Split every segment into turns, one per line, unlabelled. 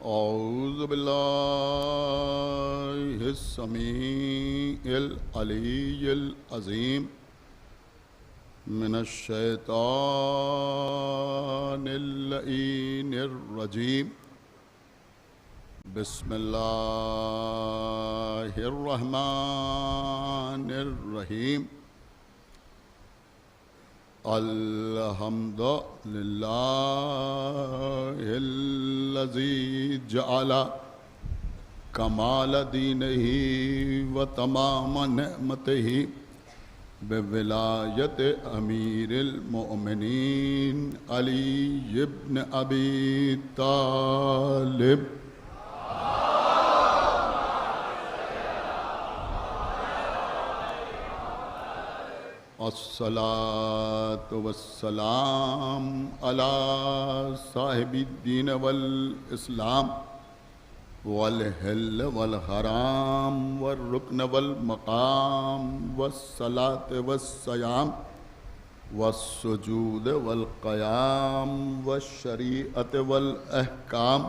औज़ु बिल्लाहिस समीइल अलीय्यिल अज़ीम मिनश शैतानिर लईनिर रजीम। बिस्मिल्लाहिर रहमानिर रहीम। अल्हम्दुलिल्लाहिल्लज़ी जअला कमाल दीनिही व तमाम नेमतिही बिविलायत अमीरिल मोमिनीन अली इब्न अबी तालिब। अस्सलातु वस्सलाम अला साहिबिद्दीन वल इस्लाम वल हिल वल हराम वल रुकन वल मकाम वस्सलात वस्सयाम वस्सुजूद वल क़याम वश्शरीअत वल अहकाम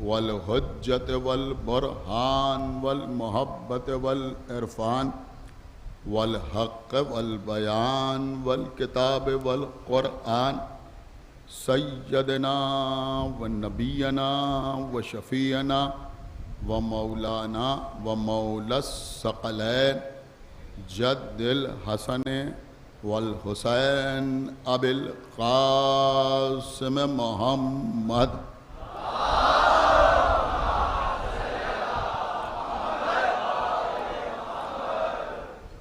वल हुज्जत वल बुरहान वल मोहब्बत वल इरफान वल हक़ वल बयान वल किताब वल क़ुरआन सय्यदना व नबीना व शफ़ीना व मौलाना व मौलस सकलैन जद्दिल हसन वल हुसैन अबिल क़ासिम मोहम्मद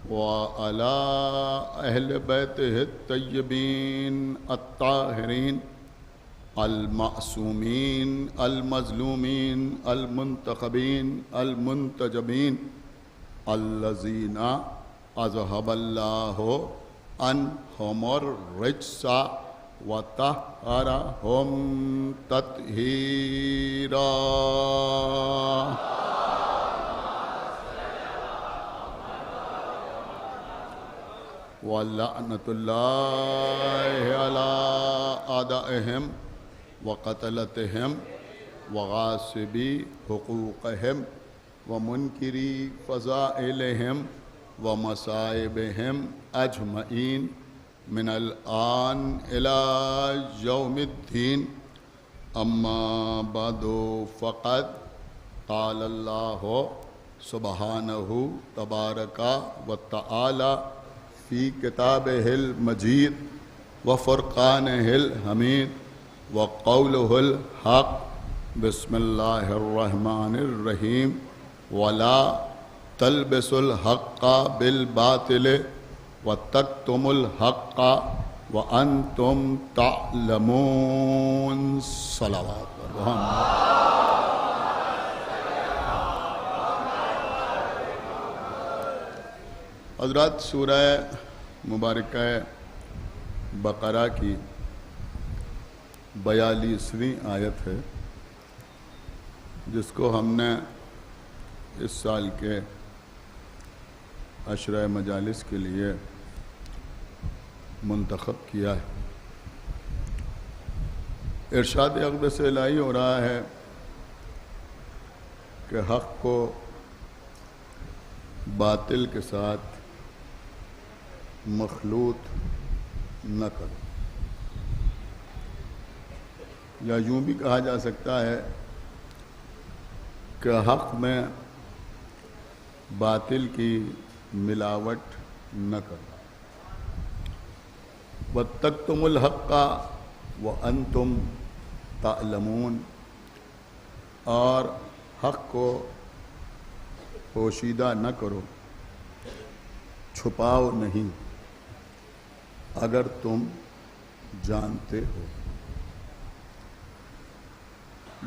व अला अहल बैतिहि तय्यबीन अत्ताहिरीन अल-मासूमीन अल-मज़लूमीन अल-मुंतखबीन अल-मुंतजबीन अल्लज़ीना अज़हबल्लाहु अन्हुमुर रिज्सा व तह्हरहुम तत्हीरा। वल्लअनतुल्लाहि अला आदाइहिम व क़तलतिहिम व गासिबी हुकूक़हिम व मुनकिरी फ़ज़ाइलिहिम व मसाइबिहिम अजमईन मिनल आन इला यौमिद्दीन। अम्मा बअदु फ़क़द क़ालल्लाहु सुब्हानहु तबारका व तआला फ़ी किताबिहिल मजीद व फ़ुरक़ानिहिल हमीद व क़ौलुहुल हक़। बिस्मिल्लाहिर रहमानिर रहीम। वला तल्बिसुल हक़्क़ा बिल बातिल व तक्तुमुल हक़्क़ा व अंतुम तअलमून। सलावत हज़रत सूरह मुबारक बक़रा की 42वीं आयत है, जिसको हमने इस साल के अशरा मजालिस के लिए मुंतखब किया है। इरशाद अक़दस इलाही हो रहा है कि हक़ को बातिल के साथ मखलूत न करो, या यूँ भी कहा जा सकता है कि हक़ में बातिल की मिलावट न करो। वत्तक्तुमुल हक़्क़ा व अंतुम तालमून, और हक़ को पोशीदा न करो, छुपाओ नहीं, अगर तुम जानते हो।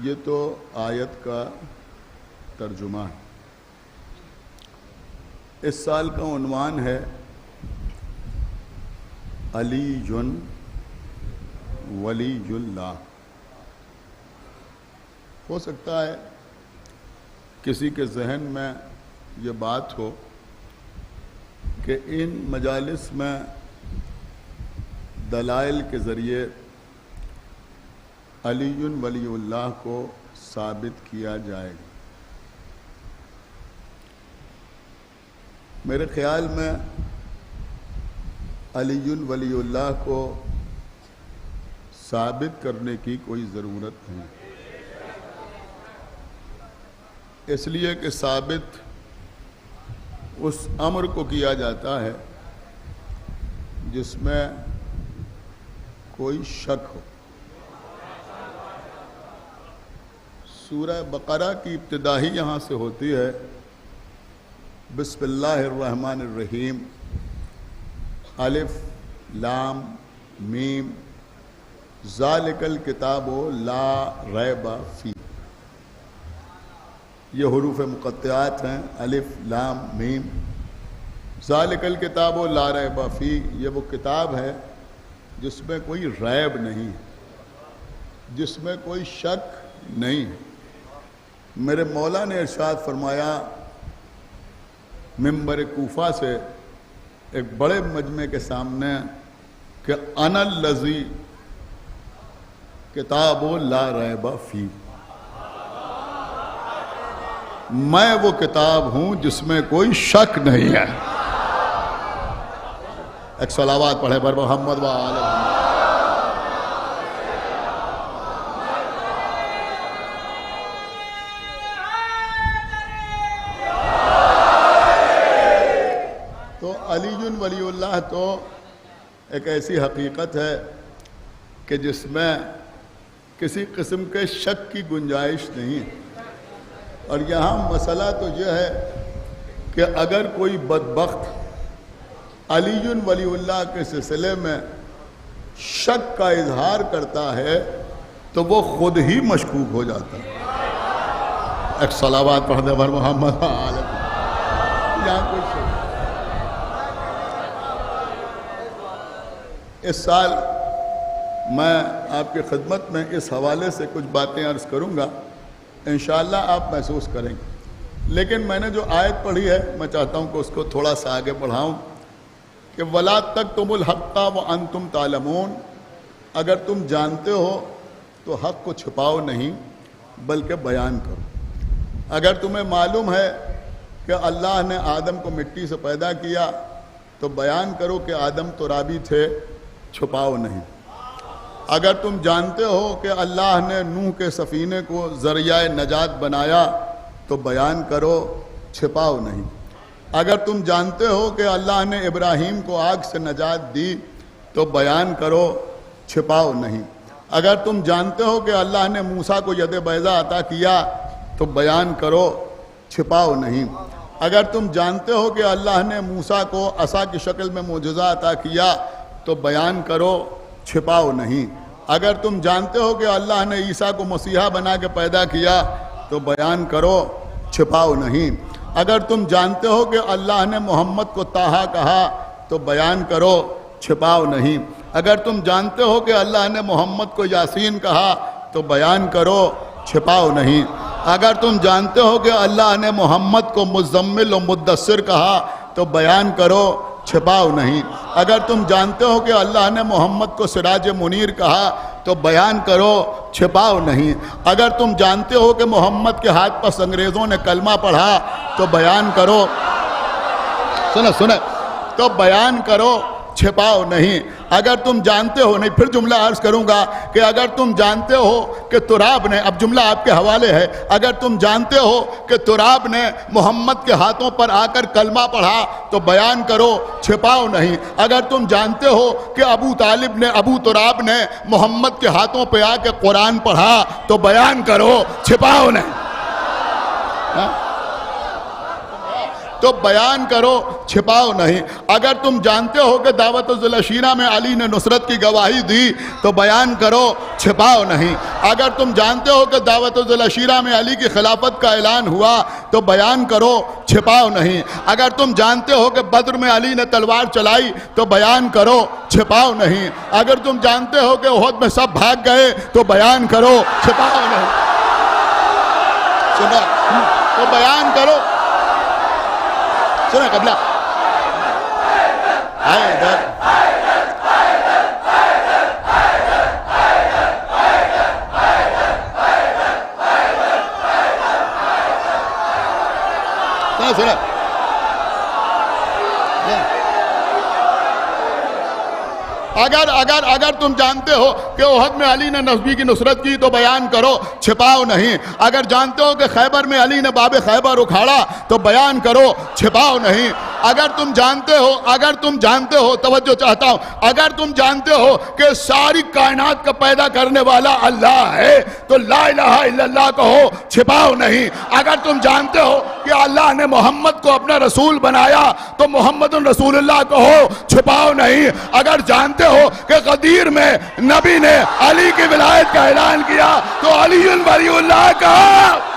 ये तो आयत का तर्जुमा है। इस साल का उन्वान है अलीयुन वलीयुल्लाह। हो सकता है किसी के जहन में ये बात हो कि इन मजालिस में दलाइल के ज़रिए अलीयुन वलीउल्लाह को साबित किया जाएगा। मेरे ख्याल में अलीयुल वलीउल्लाह को साबित करने की कोई ज़रूरत नहीं, इसलिए कि साबित उस अम्र को किया जाता है जिसमें कोई शक हो। सूरह बकरा की इब्तिदा ही यहाँ से होती है, बिस्मिल्लाहिर्रहमानिर्रहीम, अलिफ लाम मीम ज़ालिकल किताबो ला रैबा फी। ये हुरूफ मुक़त्तिआत हैं, अलिफ लाम मीम। ज़ालिकल किताबो ला रैबा फी, ये वो किताब है जिसमें कोई रैब नहीं, जिसमें कोई शक नहीं। मेरे मौला ने इरशाद फरमाया मिंबर कूफा से एक बड़े मजमे के सामने कि अनल लज़ी किताबो ला रैबा फी, मैं वो किताब हूं जिसमें कोई शक नहीं है। एक सलावात पढ़े बर मोहम्मद व आले मोहम्मद। तो अलीयुल वलीउल्लाह तो एक ऐसी हकीकत है कि जिसमें किसी किस्म के शक की गुंजाइश नहीं। और यहाँ मसला तो यह है कि अगर कोई बदबख्त अलीयुल वलीउल्लाह के सिलसिले में शक का इजहार करता है तो वो खुद ही मशकूक हो जाता है। एक सलावात पढ़ दे बर मोहम्मद। यहाँ कुछ इस साल मैं आपकी खिदमत में इस हवाले से कुछ बातें अर्ज़ करूँगा, इंशाअल्लाह आप महसूस करेंगे। लेकिन मैंने जो आयत पढ़ी है मैं चाहता हूँ कि उसको थोड़ा सा आगे बढ़ाऊँ कि वला तक्तुमुल हक़्क़ व अंतुम तालमून, अगर तुम जानते हो तो हक़ को छुपाओ नहीं बल्कि बयान करो। अगर तुम्हें मालूम है कि अल्लाह ने आदम को मिट्टी से पैदा किया तो बयान करो कि आदम तुराबी थे, छुपाओ नहीं। अगर तुम जानते हो कि अल्लाह ने नूह के सफ़ीने को ज़रिया नजात बनाया तो बयान करो, छिपाओ नहीं। अगर तुम जानते हो कि अल्लाह ने इब्राहीम को आग से नजात दी तो बयान करो, छिपाओ नहीं। अगर तुम जानते हो कि अल्लाह ने मूसा को यद बैज़ा अता किया तो बयान करो, छिपाओ नहीं। अगर तुम जानते हो कि अल्लाह ने मूसा को असा की शक्ल में मोजज़ा अता किया तो बयान करो, छिपाओ नहीं। अगर तुम जानते हो कि अल्लाह ने ईसा को मसीहा बना के पैदा किया तो बयान करो, छिपाओ नहीं। अगर तुम जानते हो कि अल्लाह ने मोहम्मद को ताहा कहा तो बयान करो, छिपाओ नहीं। अगर तुम जानते हो कि अल्लाह ने मोहम्मद को यासीन कहा तो बयान करो, छिपाओ नहीं। अगर तुम जानते हो कि अल्लाह ने मोहम्मद को मुज़म्मिल व मुद्दस्सिर कहा तो बयान करो, छिपाओ नहीं। अगर तुम जानते हो कि अल्लाह ने मोहम्मद को सिराज मुनीर कहा तो बयान करो, छिपाओ नहीं। अगर तुम जानते हो कि मोहम्मद के हाथ पर अंग्रेज़ों ने कलमा पढ़ा तो बयान करो, सुने तो बयान करो, छिपाओ नहीं। अगर तुम जानते हो, नहीं फिर जुमला अर्ज करूंगा कि अगर तुम जानते हो कि तुराब ने, अब जुमला आपके हवाले है, अगर तुम जानते हो कि तुराब ने मोहम्मद के हाथों पर आकर कलमा पढ़ा तो बयान करो, छिपाओ नहीं। अगर तुम जानते हो कि अबू तालिब ने, अबू तुराब ने मोहम्मद के हाथों पर आकर कुरान पढ़ा तो बयान करो, छिपाओ नहीं। तो बयान करो, छिपाओ नहीं। अगर तुम जानते हो कि दावतुल अशीरा में अली ने नुसरत की गवाही दी तो बयान करो, छिपाओ नहीं। अगर तुम जानते हो कि दावतुल अशीरा में अली की खिलाफत का ऐलान हुआ तो बयान करो, छिपाओ नहीं। अगर तुम जानते हो कि बद्र में अली ने तलवार चलाई तो बयान करो, छिपाओ नहीं। अगर तुम जानते हो कि उहद में सब भाग गए तो बयान करो, छिपाओ नहीं। सुना तो बयान करो, सुना कबला आए इधर। सुना सुना। अगर अगर अगर तुम जानते हो कि ओहद में अली ने नबी की नुसरत की तो बयान करो, छिपाओ नहीं। अगर जानते हो कि खैबर में अली ने बाब खैबर उखाड़ा तो बयान करो, छिपाओ नहीं। अगर तुम जानते हो, तवज्जो चाहता हूं, अगर तुम जानते हो कि सारी कायनात का पैदा करने वाला अल्लाह है तो ला इलाहा इल्लल्लाह कहो, छिपाओ नहीं। अगर तुम जानते हो कि अल्लाह ने मोहम्मद को अपना रसूल बनाया तो मोहम्मदुर रसूलुल्लाह कहो, छिपाओ नहीं। अगर जानते हो कि गदीर में नबी ने अली की विलायत का ऐलान किया तो अलीयुल वलीउल्लाह कहो।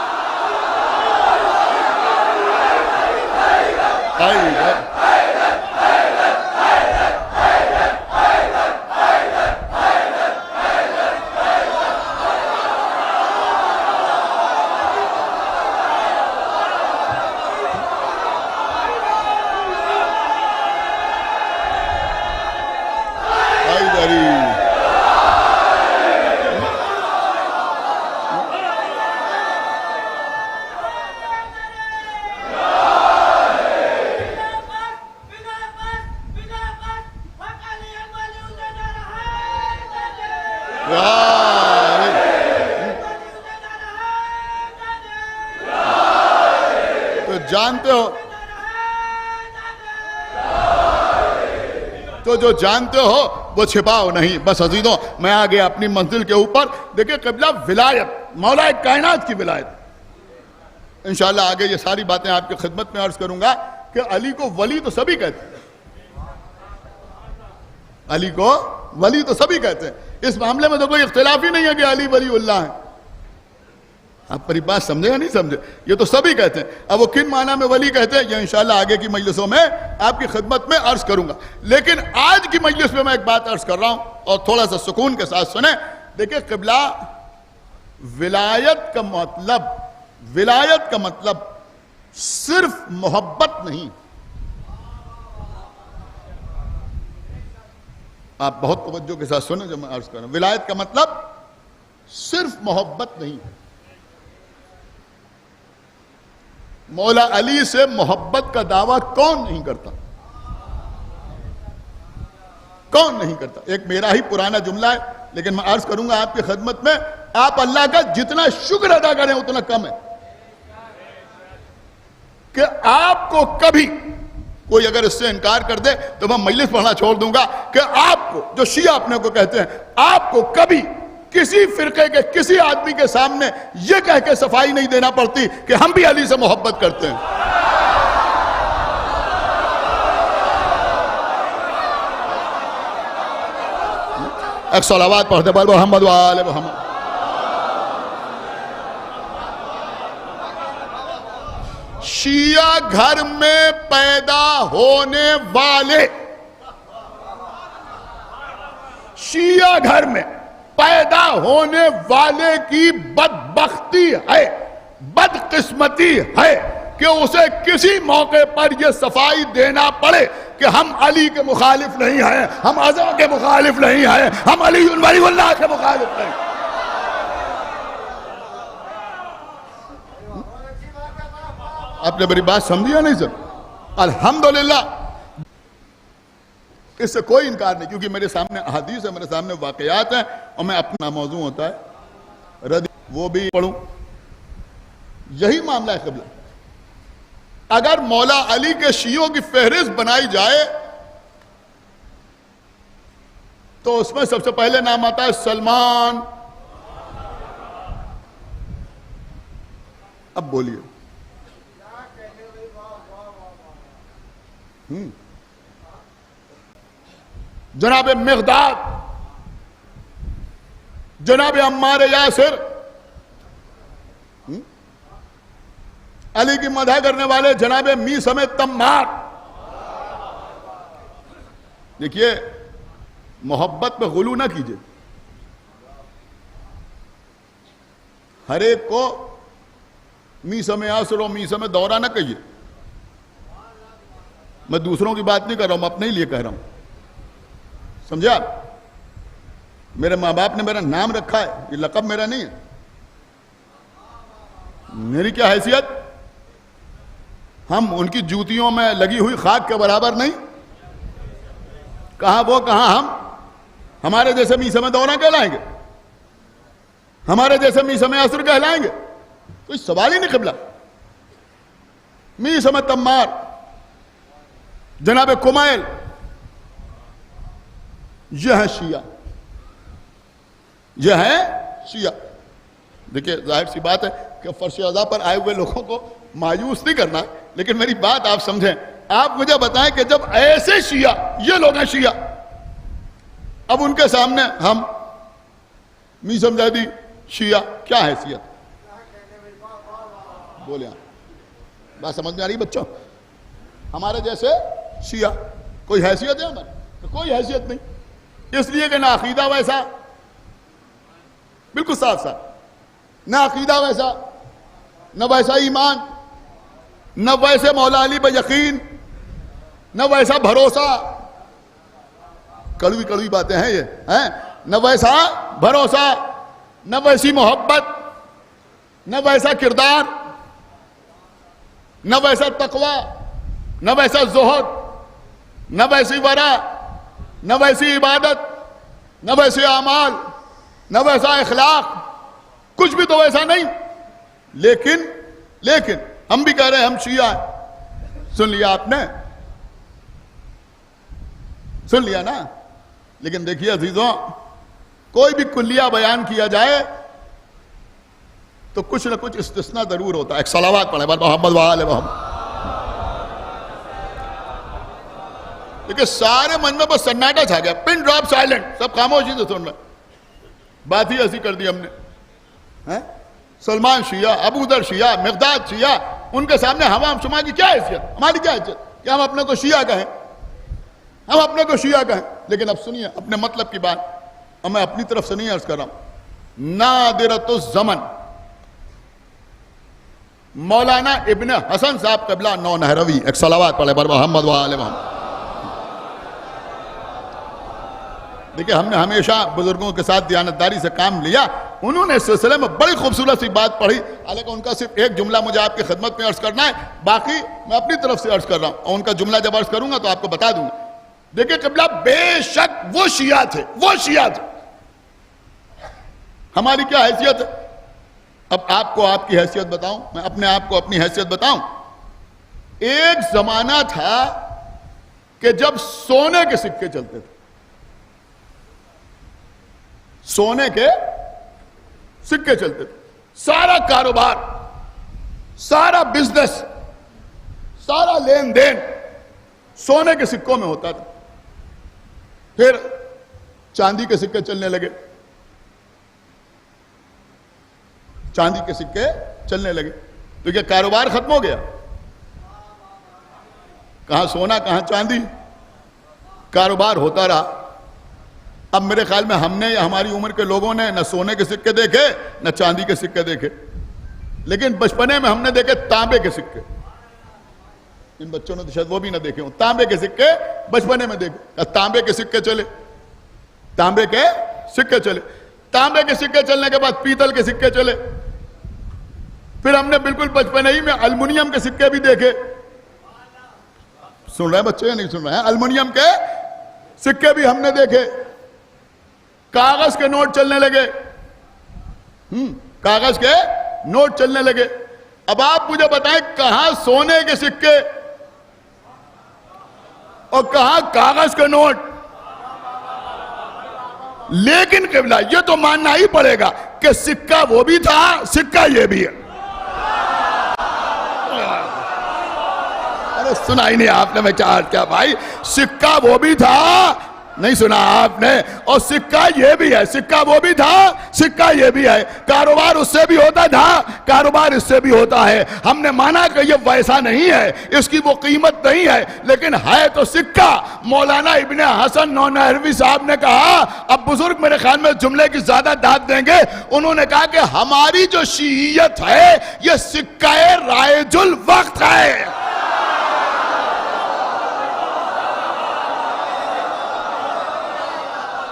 जानते हो तो जो जानते हो वो छिपाओ नहीं। बस अजीजों, मैं आ गया अपनी मंजिल के ऊपर। देखिए क़िबला विलायत, मौला कायनात की विलायत। इंशाअल्लाह आगे ये सारी बातें आपकी खिदमत में अर्ज करूंगा कि अली को वली तो सभी कहते हैं, अली को वली तो सभी कहते हैं। इस मामले में तो कोई इख्तिलाफ ही नहीं है कि अली वलीउल्लाह है। आप मेरी बात समझेगा नहीं समझे, ये तो सभी कहते हैं। अब वो किन माना में वली कहते हैं ये इंशाअल्लाह आगे की मजलिसों में आपकी खिदमत में अर्ज करूंगा। लेकिन आज की मजलिस में मैं एक बात अर्ज कर रहा हूं और थोड़ा सा सुकून के साथ सुने। देखिए क़िबला विलायत का मतलब सिर्फ मोहब्बत नहीं। आप बहुत तवज्जो के साथ सुने जो मैं अर्ज कर रहा हूं। विलायत का मतलब सिर्फ मोहब्बत नहीं। मौला अली से मोहब्बत का दावा कौन नहीं करता, कौन नहीं करता। एक मेरा ही पुराना जुमला है लेकिन मैं अर्ज करूंगा आपकी खिदमत में। आप अल्लाह का जितना शुक्र अदा करें उतना कम है कि आपको कभी कोई अगर इससे इनकार कर दे तो मैं मजलिस पढ़ना छोड़ दूंगा कि आपको, जो शिया अपने को कहते हैं, आपको कभी किसी फिरके के किसी आदमी के सामने यह कह के सफाई नहीं देना पड़ती कि हम भी अली से मोहब्बत करते हैं। एक सलावत पढ़ते बोल मोहम्मद वाले मोहम्मद। शिया घर में पैदा होने वाले, शिया घर में पैदा होने वाले की बदबख्ती है, बदकिस्मती है कि उसे किसी मौके पर यह सफाई देना पड़े कि हम अली के मुखालिफ नहीं हैं, हम अज़म के मुखालिफ नहीं हैं, हम अली वलीउल्लाह के मुखालिफ नहीं। आपने मेरी बात समझी या नहीं सर? अल्हम्दुलिल्लाह, इससे कोई इनकार नहीं, क्योंकि मेरे सामने हदीस है, मेरे सामने वाकयात हैं और मैं अपना मौजू होता है रद वो भी पढ़ूं। यही मामला है क़िबला। अगर मौला अली के शियों की फहरिस्त बनाई जाए तो उसमें सबसे पहले नाम आता है सलमान। अब बोलिए, जनाब मिक़दाद, जनाब अम्मार यासिर, अली की मदह करने वाले जनाब मी समेत तम्मार। देखिए, मोहब्बत पे गुलू ना कीजिए। हर एक को मी समय यासिर और मी समय दौरा ना कहिए। मैं दूसरों की बात नहीं कर रहा हूं, मैं अपने ही लिए कह रहा हूं, समझा? मेरे माँ बाप ने मेरा नाम रखा है, ये लक़ब मेरा नहीं है। मेरी क्या हैसियत? हम उनकी जूतियों में लगी हुई खाक के बराबर नहीं? कहां वो कहां हम? हमारे जैसे मीसा में दौरा कहलाएंगे? हमारे जैसे मीसा में असर कहलाएंगे? कोई सवाल ही नहीं किबला। मीसा में तम्मार, जनाब कुमैल, यह है शिया, यह है शिया। देखिए जाहिर सी बात है कि फर्श अज़ा पर आए हुए लोगों को मायूस नहीं करना, लेकिन मेरी बात आप समझें। आप मुझे बताएं कि जब ऐसे शिया, ये लोग हैं शिया, अब उनके सामने हम मीसमजादी शिया, क्या हैसियत? बोले आप, बात समझ में आ रही बच्चों? हमारे जैसे शिया कोई हैसियत है हमारी? तो कोई हैसियत नहीं, इसलिए कि ना अकीदा वैसा, बिल्कुल साफ साफ, ना अकीदा वैसा, न वैसा ईमान, न वैसे मौला अली पर यकीन, न वैसा भरोसा। कड़वी कड़वी बातें हैं ये, हैं? न वैसा भरोसा, न वैसी मोहब्बत, न वैसा किरदार, न वैसा तकवा, न वैसा ज़ुहद, न वैसी वरा, न वैसी इबादत, न वैसे अमाल, न वैसा इखलाक, कुछ भी तो वैसा नहीं। लेकिन हम भी कह रहे हैं हम शिया हैं। सुन लिया आपने? सुन लिया ना? लेकिन देखिए अजीजों, कोई भी कुल्लिया बयान किया जाए तो कुछ ना कुछ इस्तिस्ना जरूर होता है। एक सलावात पढ़े मोहम्मद वाले मोहम्मद। देखिए सारे मन में बस सन्नाटा छा गया, पिन ड्रॉप साइलेंट, सब खामोशी से सुन रहे। बात ही ऐसी कर दी हमने, हैं? सलमान शिया, अबू दर शिया, मिक़दाद शिया, उनके सामने हम शुमा की क्या हैसियत? हमारी क्या हैसियत कि हम अपने को शिया कहें? हम अपने को शिया कहें। लेकिन अब सुनिए अपने मतलब की बात, और मैं अपनी तरफ से नहीं अर्ज कर रहा हूं। नादिरतुज़ ज़मन मौलाना इब्न हसन साहब क़िबला नौ नहरवी, एक सलावात पढ़े पर मोहम्मद वाले मोहम्मद। देखिए हमने हमेशा बुजुर्गों के साथ दियानतदारी से काम लिया। उन्होंने इस सिलसिले में बड़ी खूबसूरत सी बात पढ़ी, हालांकि उनका सिर्फ एक जुमला मुझे आपकी खिदमत में अर्ज करना है, बाकी मैं अपनी तरफ से अर्ज कर रहा हूं, और उनका जुमला जब अर्ज करूंगा तो आपको बता दूंगा। देखिए क़िबला बेशक वो शिया थे, वो शिया थे, हमारी क्या हैसियत है? अब आपको आपकी हैसियत बताऊं, मैं अपने आप को अपनी हैसियत बताऊं। एक जमाना था कि जब सोने के सिक्के चलते थे, सोने के सिक्के चलते थे, सारा कारोबार, सारा बिजनेस, सारा लेन देन सोने के सिक्कों में होता था। फिर चांदी के सिक्के चलने लगे, चांदी के सिक्के चलने लगे, तो क्या कारोबार खत्म हो गया? कहां सोना कहां चांदी, कारोबार होता रहा। अब मेरे ख्याल में हमने या हमारी उम्र के लोगों ने न सोने के सिक्के देखे न चांदी के सिक्के देखे, लेकिन बचपने में हमने देखे तांबे के सिक्के। इन बच्चों ने तो शायद वो भी ना देखे हो, तांबे के सिक्के बचपने में देखे। तांबे के सिक्के चले, तांबे के सिक्के चले, तांबे के सिक्के चलने के बाद पीतल के सिक्के चले, फिर हमने बिल्कुल बचपने ही में अल्युमिनियम के सिक्के भी देखे। सुन रहे हैं बच्चे या नहीं सुन रहे हैं? अल्युमिनियम के सिक्के भी हमने देखे। कागज के नोट चलने लगे, कागज के नोट चलने लगे। अब आप मुझे बताएं कहां सोने के सिक्के और कहां कागज के नोट? लेकिन क़िबला ये तो मानना ही पड़ेगा कि सिक्का वो भी था, सिक्का ये भी है। अरे सुना ही नहीं आपने, मैं क्या भाई, सिक्का वो भी था, नहीं सुना आपने? और सिक्का ये भी है, सिक्का वो भी था, सिक्का ये भी है। कारोबार उससे भी होता था, कारोबार इससे भी होता है। हमने माना कि ये वैसा नहीं है, इसकी वो कीमत नहीं है, लेकिन है तो सिक्का। मौलाना इब्ने हसन नौनहरवी साहब ने कहा, अब बुजुर्ग मेरे ख्याल में जुमले की ज्यादा दाद देंगे, उन्होंने कहा कि हमारी जो शीयत है ये सिक्का रायजुल वक्त है।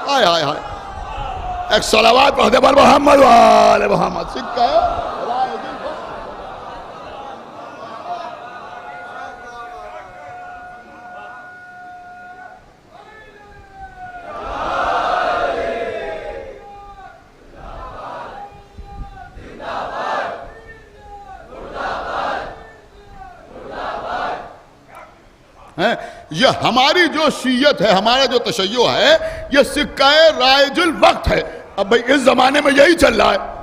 हाय हाय हाय, एक सलावात पढ़ते पर मोहम्मद वाले मोहम्मद। सिक्का है है। ये हमारी जो शीयत है, हमारा जो तशय्यो है, ये सिक्का राइजुल वक्त है। अब भाई इस जमाने में यही चल रहा है,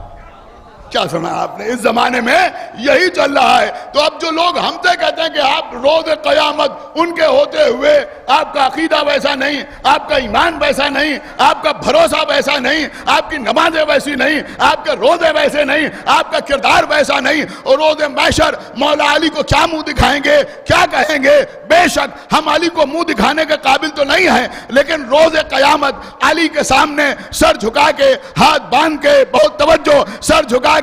क्या सुना आपने, इस जमाने में यही चल रहा है। तो अब जो लोग हमसे कहते हैं कि आप रोज कयामत उनके होते हुए आपका अकीदा वैसा नहीं, आपका ईमान वैसा नहीं, आपका भरोसा वैसा नहीं, आपकी नमाजें वैसी नहीं, आपके रोजे वैसे नहीं, आपका किरदार वैसा नहीं, और रोजे मैशर मौला अली को क्या मुंह दिखाएंगे, क्या कहेंगे। बेशक हम अली को मुंह दिखाने के काबिल तो नहीं है, लेकिन रोजे कयामत अली के सामने सर झुका के, हाथ बांध के, बहुत तवज्जो, सर झुका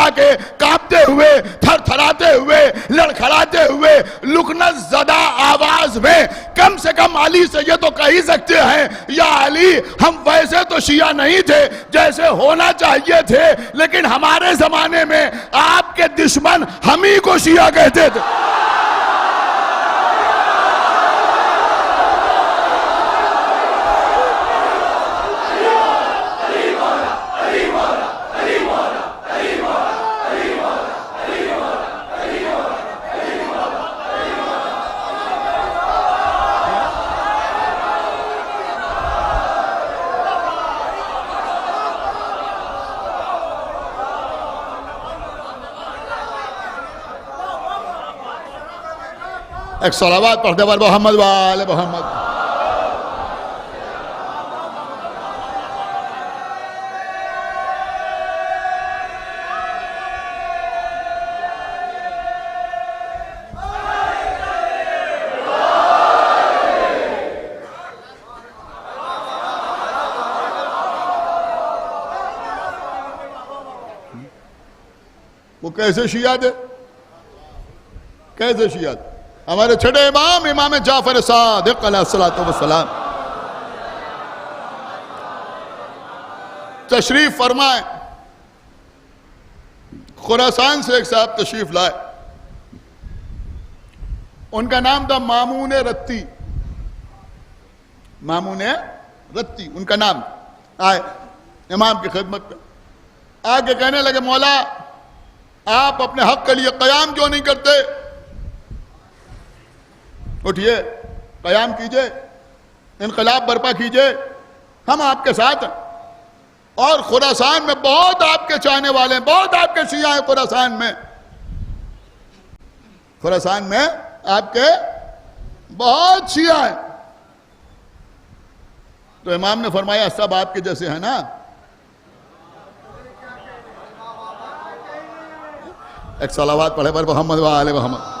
के कांपते हुए, थरथराते हुए, लड़खड़ाते हुए, लुकनत ज़दा आवाज में कम से कम अली से ये तो कह ही सकते हैं, या अली हम वैसे तो शिया नहीं थे जैसे होना चाहिए थे, लेकिन हमारे जमाने में आपके दुश्मन हम ही को शिया कहते थे। एक सलावत पढ़ते बार मोहम्मद वाले मोहम्मद। वो कैसे शिया थे, कैसे शिया थे? हमारे छठे इमाम इमाम जाफर सादिक अलैहिस्सलातु वस्सलाम तशरीफ फरमाए, खुरासान से एक साहब तशरीफ लाए, उनका नाम था मामून रत्ती, मामून रत्ती उनका नाम। आए इमाम की खिदमत में, आगे कहने लगे, मौला आप अपने हक के लिए कयाम क्यों नहीं करते? उठिए, कयाम कीजिए, इनकलाब बर्पा कीजिए, हम आपके साथ हैं। और खुरासान में बहुत आपके चाहने वाले हैं, बहुत आपके शिया हैं खुरासान में, खुरासान में आपके बहुत शिया हैं। तो इमाम ने फरमाया, सब आपके जैसे हैं ना? एक सलावत पढ़े पर मोहम्मद वाले मोहम्मद।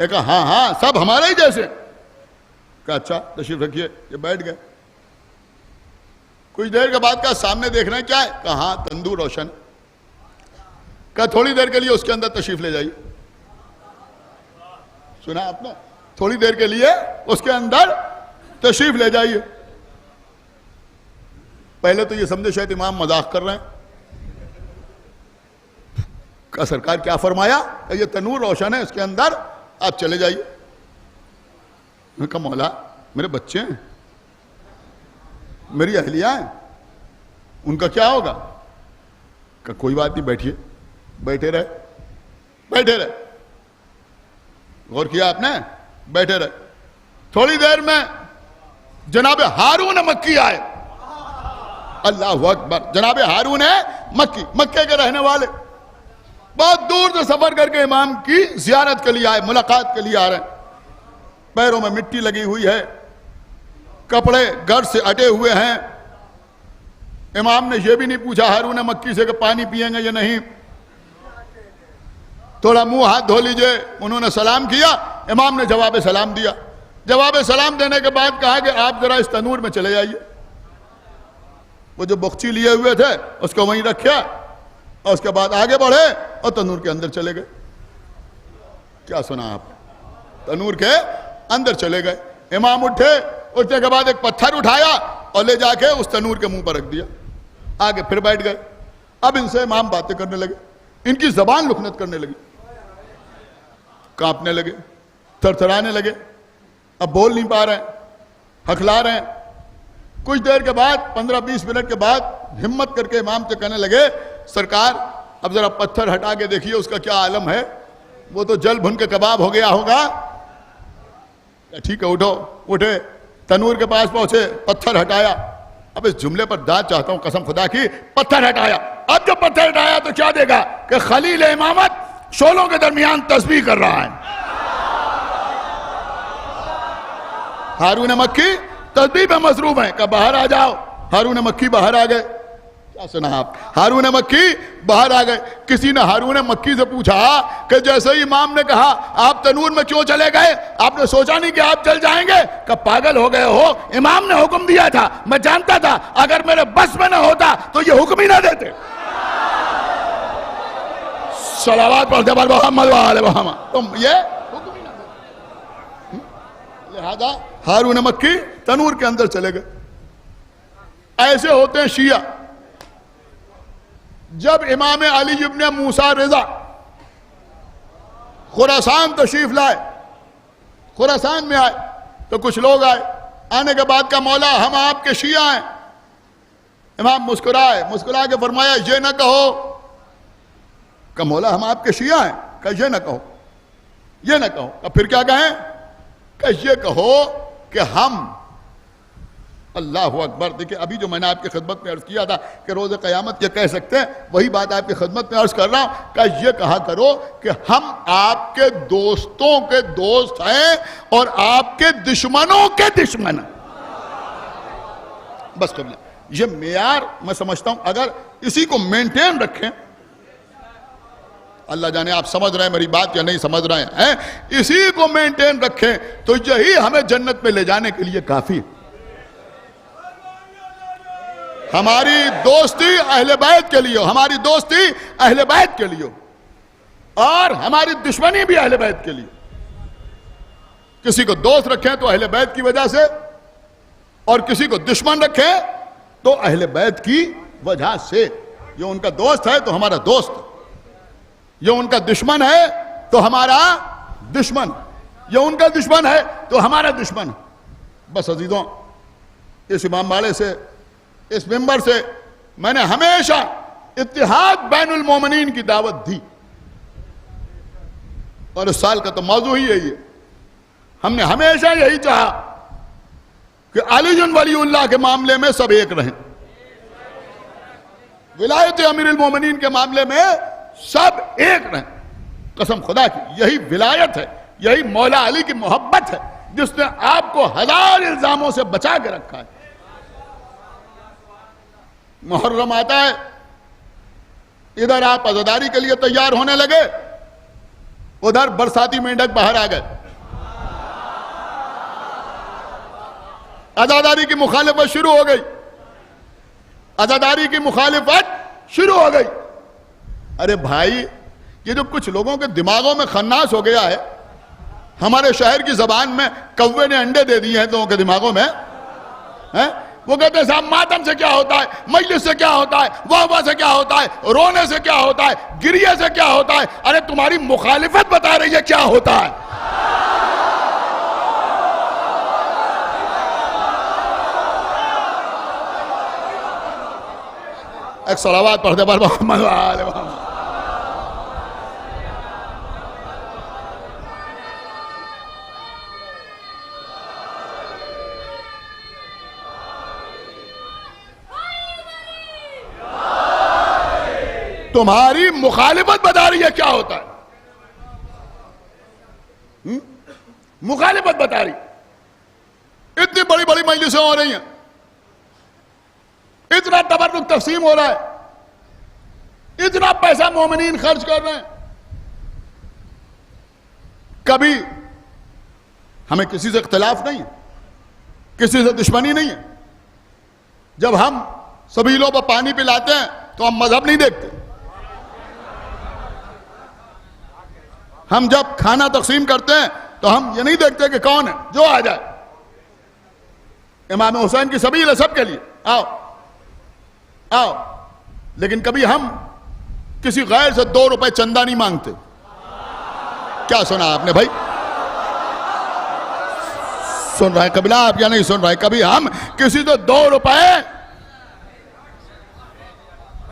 एक हाँ हाँ सब हमारे ही जैसे। कहा अच्छा तशरीफ रखिए। ये बैठ गए। कुछ देर के बाद कहा सामने देख रहे हैं क्या है? कहा हाँ तंदूर रोशन। कहा थोड़ी देर के लिए उसके अंदर तशरीफ ले जाइए। सुना आपने? थोड़ी देर के लिए उसके अंदर तशरीफ ले जाइए। पहले तो ये समझे शायद इमाम मजाक कर रहे हैं। का सरकार क्या फरमाया? ये तनूर रोशन है, इसके अंदर आप चले जाइए। मैं कहा मौला मेरे बच्चे हैं, मेरी अहलिया हैं, उनका क्या होगा? का कोई बात नहीं, बैठिए। बैठे रहे, बैठे रहे। गौर किया आपने? बैठे रहे। थोड़ी देर में जनाब हारून मक्की आए। अल्लाह अकबर। जनाब हारून है मक्की, मक्के के रहने वाले, बहुत दूर से सफर करके इमाम की जियारत के लिए आए, मुलाकात के लिए आ रहे हैं। पैरों में मिट्टी लगी हुई है, कपड़े गर्द से अटे हुए हैं। इमाम ने यह भी नहीं पूछा हारून मक्की से कि पानी पिएंगे या नहीं, थोड़ा मुंह हाथ धो लीजिए। उन्होंने सलाम किया, इमाम ने जवाब सलाम दिया। जवाब सलाम देने के बाद कहा कि आप जरा इस तनूर में चले जाइए। वो जो बुख्ची लिए हुए थे उसको वहीं रखा और उसके बाद आगे बढ़े और तनूर के अंदर चले गए। क्या सुना आप? तनूर के अंदर चले गए। इमाम उठे, उठने के बाद एक पत्थर उठाया और ले जाके उस तनूर के मुंह पर रख दिया। आगे फिर बैठ गए। अब इनसे इमाम बातें करने लगे, इनकी जबान लुकनत करने लगी, कांपने लगे, थरथराने लगे, अब बोल नहीं पा रहे हैं, हकला रहे हैं। कुछ देर के बाद 15-20 मिनट के बाद हिम्मत करके इमाम से कहने लगे, सरकार अब जरा पत्थर हटा के देखिए उसका क्या आलम है, वो तो जल भुन के कबाब हो गया होगा। ठीक है उठो, उठे, तनूर के पास पहुंचे, पत्थर हटाया। अब इस जुमले पर दाद चाहता हूं कसम खुदा की, पत्थर हटाया। अब जब पत्थर हटाया तो क्या देगा कि खलील इमामत शोलों के दरमियान तस्बीह कर रहा है। हारून मक्की तस्बीह में मसरूफ है, कब बाहर आ जाओ। हारून मक्की बाहर आ गए। क्या सुना आप? हारून मक्की बाहर आ गए। किसी ने हारून मक्की से पूछा कि जैसे ही इमाम ने कहा आप तनूर में क्यों चले गए, आपने सोचा नहीं कि आप चल जाएंगे? कब पागल हो गए हो, इमाम ने हुक्म दिया था, मैं जानता था अगर मेरे बस में ना होता तो ये हुक्म ही ना देते। सलावत पढ़ते पर मोहम्मद वाले मोहम्मद, तुम ये हुक्म ही ना देते। लिहाजा हारून मक्की तनूर के अंदर चले गए। ऐसे होते हैं शिया। जब इमाम अली इब्न मूसा रज़ा खुरासान तशरीफ लाए, खुरासान में आए तो कुछ लोग आए। आने के बाद का मौला हम आपके शिया हैं। इमाम मुस्कुराए, मुस्कुरा के फरमाया ये ना कहो का मौला हम आपके शिया हैं, का ये ना कहो, ये ना कहो। का फिर क्या कहें? का ये कहो कि हम, अल्लाह अकबर। देखिए अभी जो मैंने आपकी खिदमत में अर्ज किया था कि रोज़ क़यामत ये कह सकते हैं, वही बात आपकी खिदमत में अर्ज कर रहा हूं। कि ये कहा करो कि हम आपके दोस्तों के दोस्त हैं और आपके दुश्मनों के दुश्मन। बस कर ये मेयार मैं समझता हूं, अगर इसी को मेंटेन रखें, अल्लाह जाने आप समझ रहे हैं मेरी बात या नहीं समझ रहे हैं, इसी को मेंटेन रखें तो यही हमें जन्नत में ले जाने के लिए काफी। हमारी दोस्ती अहले बैत के लिए, हमारी दोस्ती अहले बैत के लिए और हमारी दुश्मनी भी अहले बैत के लिए। किसी को दोस्त रखें तो अहले बैत की वजह से, और किसी को दुश्मन रखें तो अहले बैत की वजह से। ये उनका दोस्त है तो हमारा दोस्त, ये उनका दुश्मन है तो हमारा दुश्मन, ये उनका दुश्मन है तो हमारा दुश्मन। बस अजीजों, इस इमाम वाले से, इस मिंबर से मैंने हमेशा इत्तिहाद बैनुल मोमिनीन की दावत दी और इस साल का तो मौजू ही यही है। हमने हमेशा यही चाहा कि अली वलीउल्लाह के मामले में सब एक रहें, विलायत अमीरुल मोमिनीन के मामले में सब एक रहें। कसम खुदा की यही विलायत है, यही मौला अली की मोहब्बत है जिसने आपको हजार इल्जामों से बचा के रखा है। मुहर्रम आता है, इधर आप अज़ादारी के लिए तैयार होने लगे, उधर बरसाती मेंढक बाहर आ गए। अज़ादारी की मुखालिफत शुरू हो गई, अज़ादारी की मुखालिफत शुरू हो गई। अरे भाई, ये जो कुछ लोगों के दिमागों में खन्नास हो गया है, हमारे शहर की जबान में कौवे ने अंडे दे दिए हैं लोगों के दिमागों में, हैं? वो कहते हैं साहब मातम से क्या होता है, मजलिस से क्या होता है, वाह से क्या होता है, रोने से क्या होता है, गिरिया से क्या होता है। अरे तुम्हारी मुखालिफत बता रही है क्या होता है। एक सलावत पढ़ते पर मोहम्मद वाले मोहम्मद। तुम्हारी मुखालिफत बता रही है क्या होता है, मुखालिफत बता रही। इतनी बड़ी बड़ी मजलिसें हो रही हैं, इतना तबर्रुक तकसीम हो रहा है, इतना पैसा मोमिनीन खर्च कर रहे हैं। कभी हमें किसी से इख्तिलाफ नहीं है, किसी से दुश्मनी नहीं है। जब हम सभी लोग पानी पिलाते हैं तो हम मजहब नहीं देखते। हम जब खाना तकसीम करते हैं तो हम ये नहीं देखते कि कौन है, जो आ जाए। इमाम हुसैन की सबील है सबके लिए, आओ आओ। लेकिन कभी हम किसी गैर से 2 रुपए चंदा नहीं मांगते। क्या सुना आपने भाई? सुन रहे हैं कबीला आप या नहीं सुन रहे? कभी हम किसी से 2 रुपए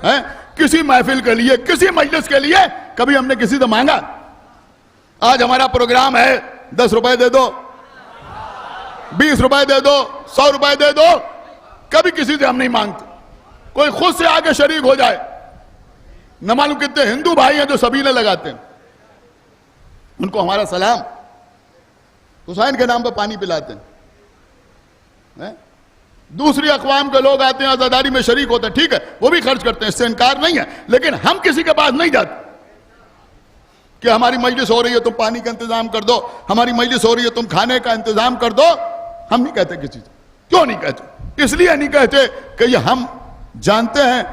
हैं किसी महफिल के लिए, किसी मजलिस के लिए कभी हमने किसी से मांगा? आज हमारा प्रोग्राम है, 10 रुपए दे दो, 20 रुपए दे दो, 100 रुपए दे दो, कभी किसी से हम नहीं मांगते। कोई खुद से आके शरीक हो जाए। न मालूम कितने हिंदू भाई हैं जो सबीले लगाते हैं, उनको हमारा सलाम, हुसैन के नाम पर पानी पिलाते हैं। दूसरी अक़वाम के लोग आते हैं, आज़ादारी में शरीक होते हैं, ठीक है, वो भी खर्च करते हैं, इससे इनकार नहीं है, लेकिन हम किसी के पास नहीं जाते कि हमारी मजलिस हो रही है तुम पानी का इंतजाम कर दो, हमारी मजलिस हो रही है तुम खाने का इंतजाम कर दो। हम नहीं कहते किसी से। क्यों नहीं कहते? इसलिए नहीं कहते कि ये हम जानते हैं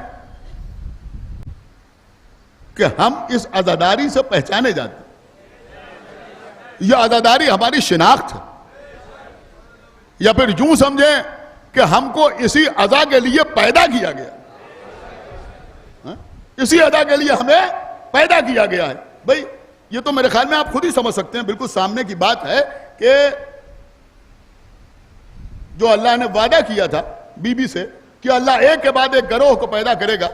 कि हम इस आज़ादारी से पहचाने जाते हैं। यह आज़ादारी हमारी शिनाख्त है, या फिर यूं समझे कि हमको इसी अज़ा के लिए पैदा किया गया, इसी अज़ा के लिए हमें पैदा किया गया है। भाई ये तो मेरे ख्याल में आप खुद ही समझ सकते हैं, बिल्कुल सामने की बात है कि जो अल्लाह ने वादा किया था बीबी से कि अल्लाह एक के बाद एक गिरोह को पैदा करेगा,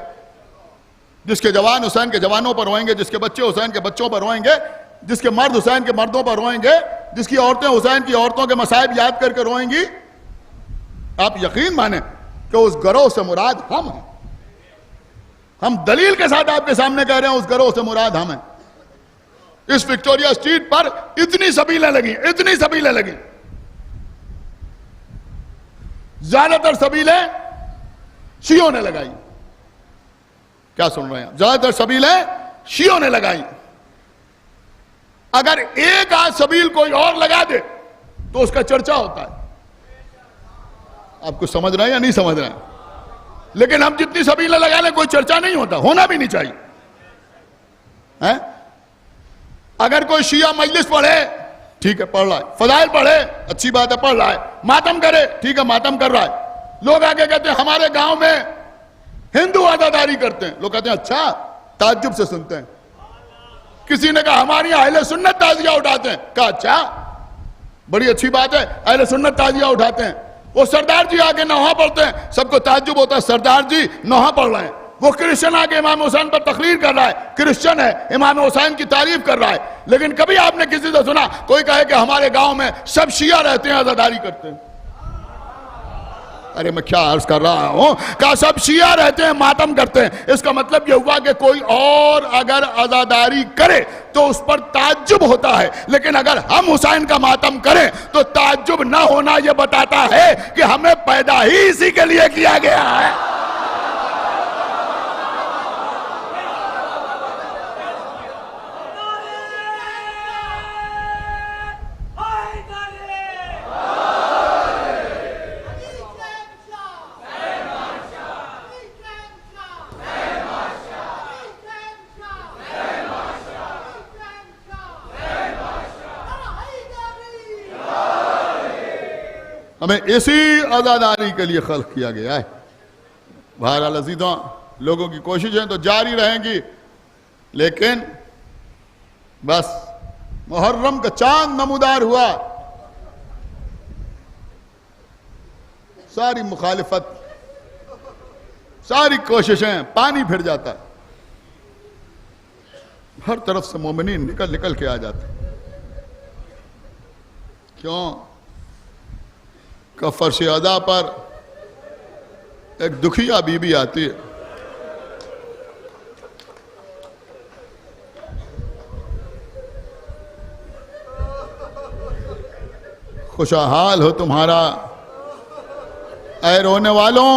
जिसके जवान हुसैन के जवानों पर रोएंगे, जिसके बच्चे हुसैन के बच्चों पर रोएंगे, जिसके मर्द हुसैन के मर्दों पर रोएंगे, जिसकी औरतें हुसैन की औरतों के मसाइब याद करके रोएंगी। आप यकीन माने कि उस गिरोह से मुराद हम हैं। हम दलील के साथ आपके सामने कह रहे हैं उस गिरोह से मुराद हम हैं। इस विक्टोरिया स्ट्रीट पर इतनी सबीलें लगी, इतनी सबीलें लगी, ज्यादातर सबीलें शियों ने लगाई। क्या सुन रहे हैं? ज्यादातर सबीलें शियों ने लगाई। अगर एक आध सबील कोई और लगा दे तो उसका चर्चा होता है। आप कुछ समझ रहे हैं या नहीं समझ रहे हैं? लेकिन हम जितनी सबीलें लगा लें कोई चर्चा नहीं होता, होना भी नहीं चाहिए है? अगर कोई शिया मजलिस पढ़े, ठीक है पढ़ रहा है, फजाइल पढ़े, अच्छी बात है पढ़ रहा है, मातम करे, ठीक है मातम कर रहा है। लोग आगे कहते हैं हमारे गांव में हिंदू आज़ादारी करते हैं। लोग कहते हैं अच्छा, ताज्जुब से सुनते हैं। किसी ने कहा हमारे यहाँ अहले सुन्नत ताजिया उठाते हैं। कहा अच्छा, बड़ी अच्छी बात है, अहले सुन्नत ताजिया उठाते हैं। वो सरदार जी आके नौहा पढ़ते हैं, सबको ताज्जुब होता है, सरदार जी नौहा पढ़ रहे हैं। वो क्रिश्चियन आके इमाम हुसैन पर तकरीर कर रहा है, क्रिश्चियन है, इमाम हुसैन की तारीफ कर रहा है। लेकिन कभी आपने किसी से सुना कोई कहे कि हमारे गांव में सब शिया रहते हैं, आज़ादारी करते हैं? अरे मैं क्या अर्ज कर रहा हूं, कहा सब शिया रहते हैं, मातम करते हैं। इसका मतलब यह हुआ कि कोई और अगर आज़ादारी करे तो उस पर ताज्जुब होता है, लेकिन अगर हम हुसैन का मातम करें तो ताज्जुब ना होना यह बताता है कि हमें पैदा ही इसी के लिए किया गया है। हमें इसी आज़ादारी के लिए खल्क़ किया गया है। बहरहाल अज़ीज़ों, लोगों की कोशिशें तो जारी रहेंगी, लेकिन बस मुहर्रम का चांद नमूदार हुआ, सारी मुखालिफत, सारी कोशिशें पानी फिर जाता है। हर तरफ से मोमिनीन निकल निकल के आ जाते। क्यों? का फर्श अदा पर एक दुखिया बीबी आती है, खुशहाल हो तुम्हारा ऐ रोने वालों,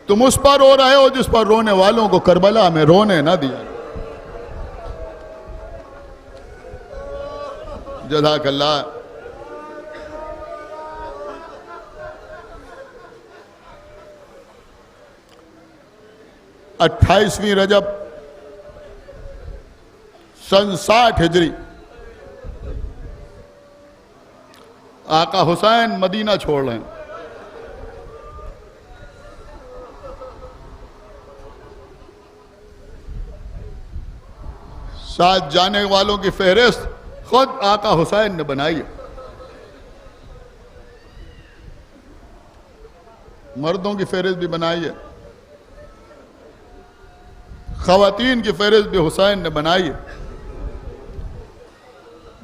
तुम उस पर रो रहे हो जिस पर रोने वालों को करबला में रोने ना दिया। जज़ाकल्लाह। 28वीं रजब सन 60 हिजरी आका हुसैन मदीना छोड़ रहे हैं। साथ जाने वालों की फहरिस्त खुद आका हुसैन ने बनाई है। मर्दों की फहरिस्त भी बनाई है। ख़वातीन की फहरिस्त भी हुसैन ने बनाई है।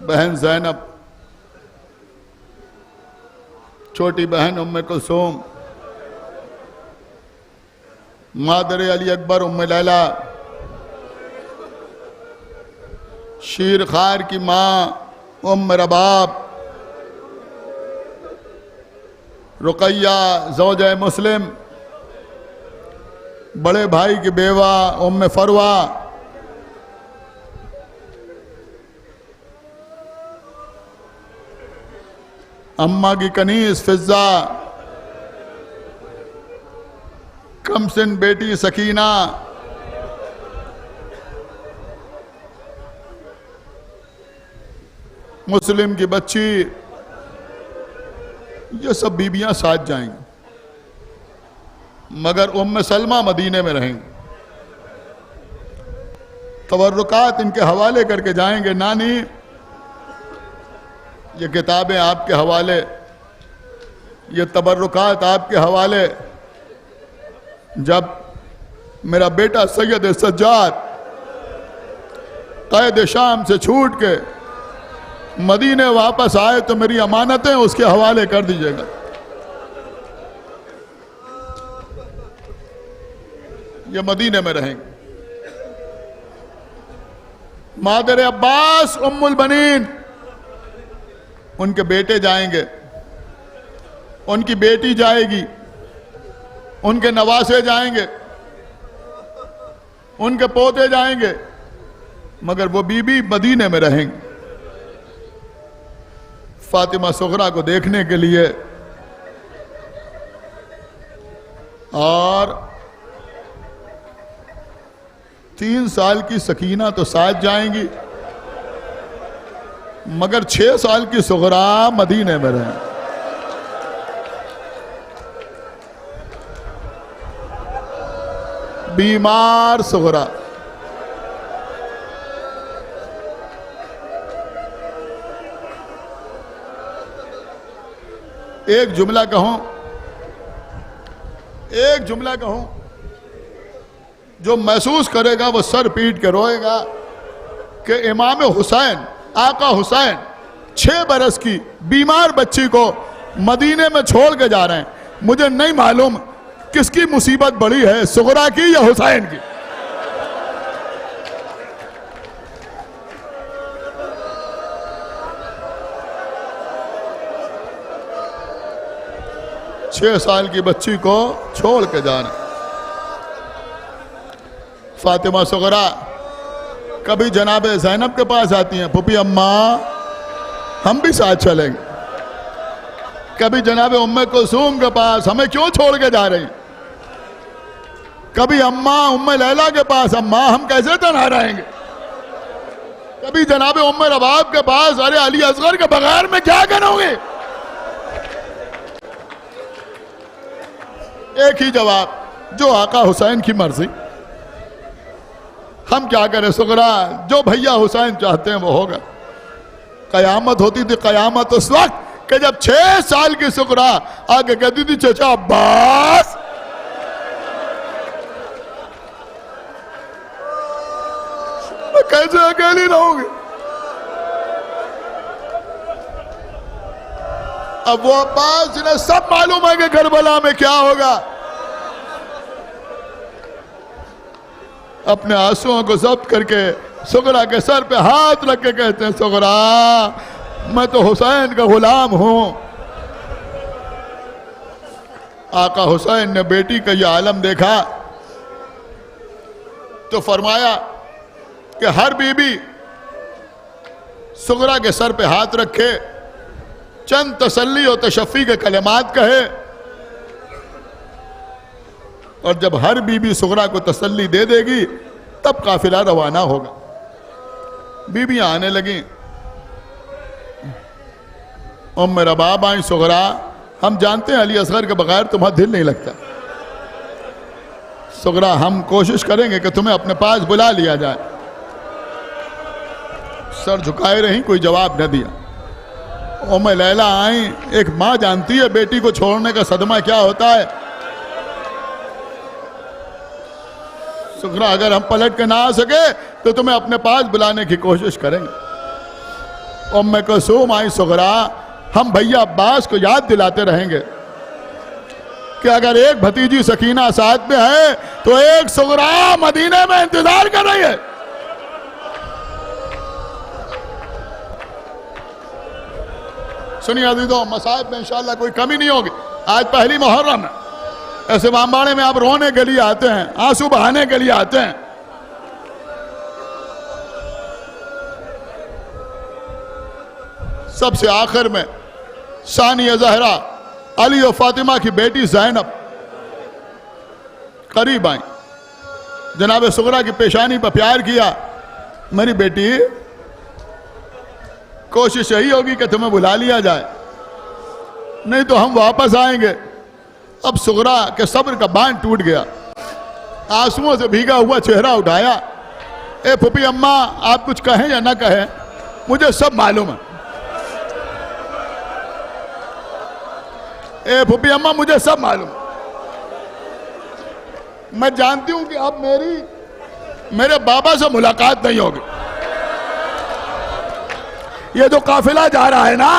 बहन ज़ैनब, छोटी बहन उम्मे कुलसूम, मादर अली अकबर उम्मे लैला, शीर खार की माँ उम्मे रबाब, रुकैया ज़ौजा मुस्लिम, बड़े भाई की बेवा उम्मे फरवा, अम्मा की कनीस फिजा, कमसिन बेटी सकीना, मुस्लिम की बच्ची, ये सब बीबियां साथ जाएंगी, मगर उम्मे सलमा मदीने में रहेंगी। तबर्रुकात इनके हवाले करके जाएंगे। नानी, ये किताबें आपके हवाले, ये तबर्रुकात आपके हवाले। जब मेरा बेटा सैयद सज्जाद कैद शाम से छूट के मदीने वापस आए तो मेरी अमानतें उसके हवाले कर दीजिएगा। ये मदीने में रहेंगे। मादर अब्बास उम्मुल बनीन, उनके बेटे जाएंगे, उनकी बेटी जाएगी, उनके नवासे जाएंगे, उनके पोते जाएंगे, मगर वो बीबी मदीने में रहेंगे फातिमा सुगरा को देखने के लिए। और 3 साल की सकीना तो साथ जाएंगी, मगर 6 साल की सुगरा मदीने में रहें। बीमार सुगरा, एक जुमला कहूं, जो महसूस करेगा वो सर पीट के रोएगा कि इमाम हुसैन, आका हुसैन 6 बरस की बीमार बच्ची को मदीने में छोड़ के जा रहे हैं। मुझे नहीं मालूम किसकी मुसीबत बड़ी है, सुगरा की या हुसैन की। छह साल की बच्ची को छोड़ के जा रहे। फातिमा सुगरा कभी जनाब ज़ैनब के पास आती हैं, फूफी अम्मा हम भी साथ चलेंगे। कभी जनाब उम्मे कुलसूम के पास, हमें क्यों छोड़ के जा रही। कभी अम्मा उम्मे लैला के पास, अम्मा हम कैसे तन्हा रहेंगे। कभी जनाब उम्मे रबाब के पास, अरे अली असगर के बगैर में क्या करोगे। एक ही जवाब, जो आका हुसैन की मर्जी। हम क्या करें सुगरा, जो भैया हुसैन चाहते हैं वो होगा। कयामत होती थी, कयामत उस वक्त कि जब 6 साल की सुगरा आगे कहती थी चचा अब्बास। कैसे अकेली रहूंगी। अब वो अब्बास जिन्हें सब मालूम है कि करबला में क्या होगा, अपने आंसुओं को जब्त करके सुगरा के सर पे हाथ रख के कहते हैं, सुगरा मैं तो हुसैन का गुलाम हूं। आका हुसैन ने बेटी का यह आलम देखा तो फरमाया कि हर बीबी सुगरा के सर पे हाथ रखे, चंद तसल्ली और तशफ़ी के कलिमात कहे, और जब हर बीबी सुगरा को तसल्ली दे देगी तब काफिला रवाना होगा। बीबियां आने लगी। उम्मे रबाब आई, सुगरा हम जानते हैं अली असगर के बगैर तुम्हारा दिल नहीं लगता। सुगरा हम कोशिश करेंगे कि तुम्हें अपने पास बुला लिया जाए। सर झुकाए रही, कोई जवाब न दिया। उम्मे लैला आई। एक माँ जानती है बेटी को छोड़ने का सदमा क्या होता है। सुगरा अगर हम पलट के ना आ सके तो तुम्हें अपने पास बुलाने की कोशिश करेंगे। उम्मे कुलसूम आई सुगरा, हम भैया अब्बास को याद दिलाते रहेंगे कि अगर एक भतीजी सकीना साथ में है तो एक सुगरा मदीने में इंतजार कर रही है। सुनिए अजीजों, मसाइब में इंशाअल्लाह कोई कमी नहीं होगी। आज पहली मुहर्रम है, ऐसे बामबाड़े में आप रोने के लिए आते हैं, आंसू बहाने के लिए आते हैं। सबसे आखिर में सानिया ज़हरा अली और फातिमा की बेटी ज़ैनब करीब आई, जनाब सुगरा की पेशानी पर प्यार किया। मेरी बेटी, कोशिश यही होगी कि तुम्हें बुला लिया जाए, नहीं तो हम वापस आएंगे। अब सुगरा के सब्र का बांध टूट गया, आंसुओं से भीगा हुआ चेहरा उठाया। ए फूफी अम्मा, आप कुछ कहें या ना कहें, मुझे सब मालूम है। ए फूफी अम्मा, मुझे सब मालूम, मैं जानती हूं कि अब मेरे बाबा से मुलाकात नहीं होगी। ये जो काफिला जा रहा है ना,